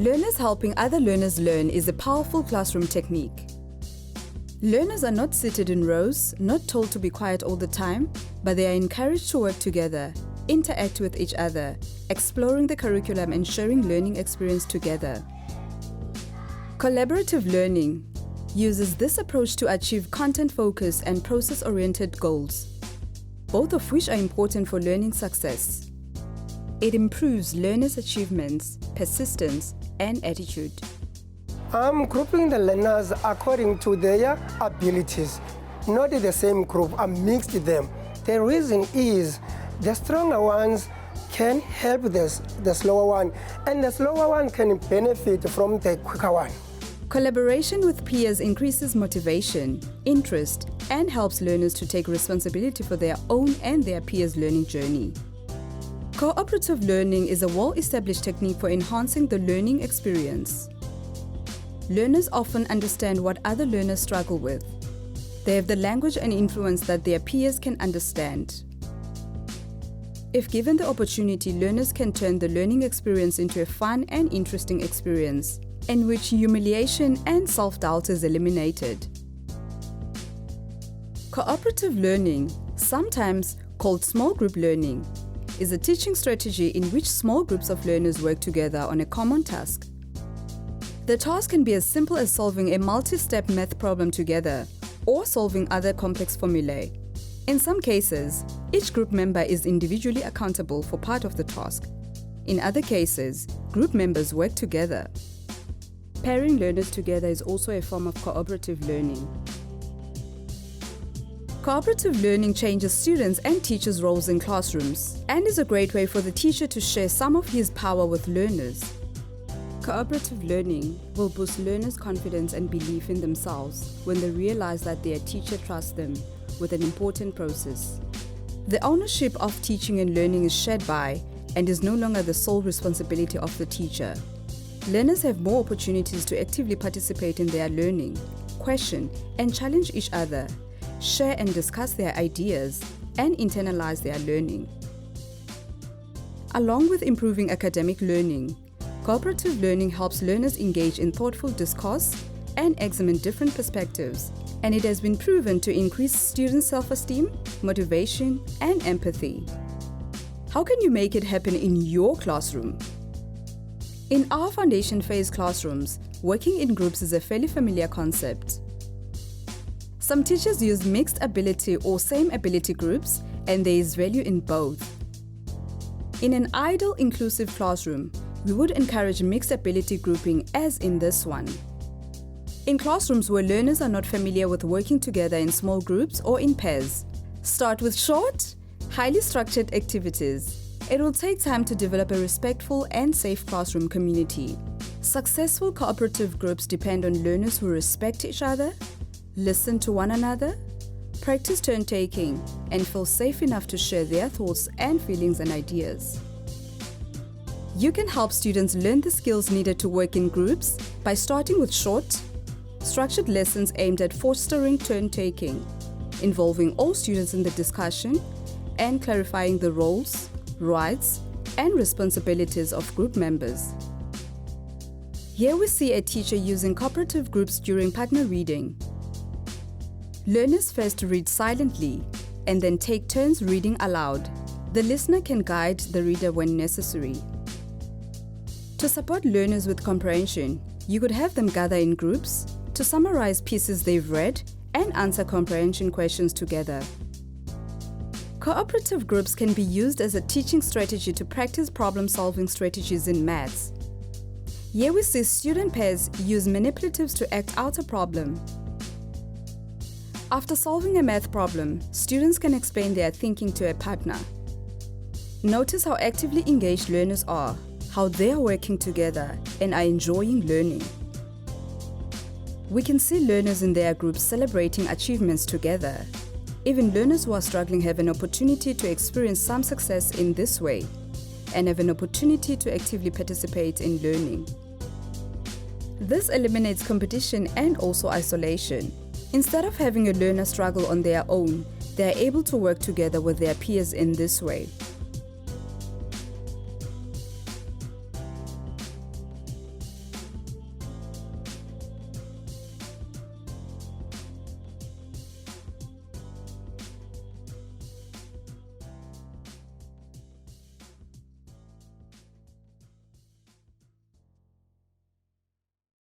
Learners helping other learners learn is a powerful classroom technique. Learners are not seated in rows, not told to be quiet all the time, but they are encouraged to work together, interact with each other, exploring the curriculum and sharing learning experience together. Collaborative learning uses this approach to achieve content-focused and process-oriented goals, both of which are important for learning success. It improves learners' achievements, persistence, and attitude. I'm grouping the learners according to their abilities, not the same group. I mixed them. The reason is the stronger ones can help the slower one, and the slower one can benefit from the quicker one. Collaboration with peers increases motivation, interest, and helps learners to take responsibility for their own and their peers' learning journey. Cooperative learning is a well-established technique for enhancing the learning experience. Learners often understand what other learners struggle with. They have the language and influence that their peers can understand. If given the opportunity, learners can turn the learning experience into a fun and interesting experience, in which humiliation and self-doubt is eliminated. Cooperative learning, sometimes called small group learning, is a teaching strategy in which small groups of learners work together on a common task. The task can be as simple as solving a multi-step math problem together or solving other complex formulae. In some cases, each group member is individually accountable for part of the task. In other cases, group members work together. Pairing learners together is also a form of cooperative learning. Cooperative learning changes students' and teachers' roles in classrooms and is a great way for the teacher to share some of his power with learners. Cooperative learning will boost learners' confidence and belief in themselves when they realize that their teacher trusts them with an important process. The ownership of teaching and learning is shared by and is no longer the sole responsibility of the teacher. Learners have more opportunities to actively participate in their learning, question and challenge each other, share and discuss their ideas, and internalize their learning. Along with improving academic learning, cooperative learning helps learners engage in thoughtful discourse and examine different perspectives, and it has been proven to increase students' self-esteem, motivation, and empathy. How can you make it happen in your classroom? In our foundation phase classrooms, working in groups is a fairly familiar concept. Some teachers use mixed ability or same ability groups, and there is value in both. In an ideal inclusive classroom, we would encourage mixed ability grouping as in this one. In classrooms where learners are not familiar with working together in small groups or in pairs, start with short, highly structured activities. It will take time to develop a respectful and safe classroom community. Successful cooperative groups depend on learners who respect each other, listen to one another, practice turn-taking, and feel safe enough to share their thoughts and feelings and ideas. You can help students learn the skills needed to work in groups by starting with short, structured lessons aimed at fostering turn-taking, involving all students in the discussion, and clarifying the roles, rights, and responsibilities of group members. Here we see a teacher using cooperative groups during partner reading. Learners first read silently and then take turns reading aloud. The listener can guide the reader when necessary. To support learners with comprehension, you could have them gather in groups to summarize pieces they've read and answer comprehension questions together. Cooperative groups can be used as a teaching strategy to practice problem-solving strategies in maths. Here we see student pairs use manipulatives to act out a problem. After solving a math problem, students can explain their thinking to a partner. Notice how actively engaged learners are, how they are working together and are enjoying learning. We can see learners in their groups celebrating achievements together. Even learners who are struggling have an opportunity to experience some success in this way and have an opportunity to actively participate in learning. This eliminates competition and also isolation. Instead of having a learner struggle on their own, they are able to work together with their peers in this way.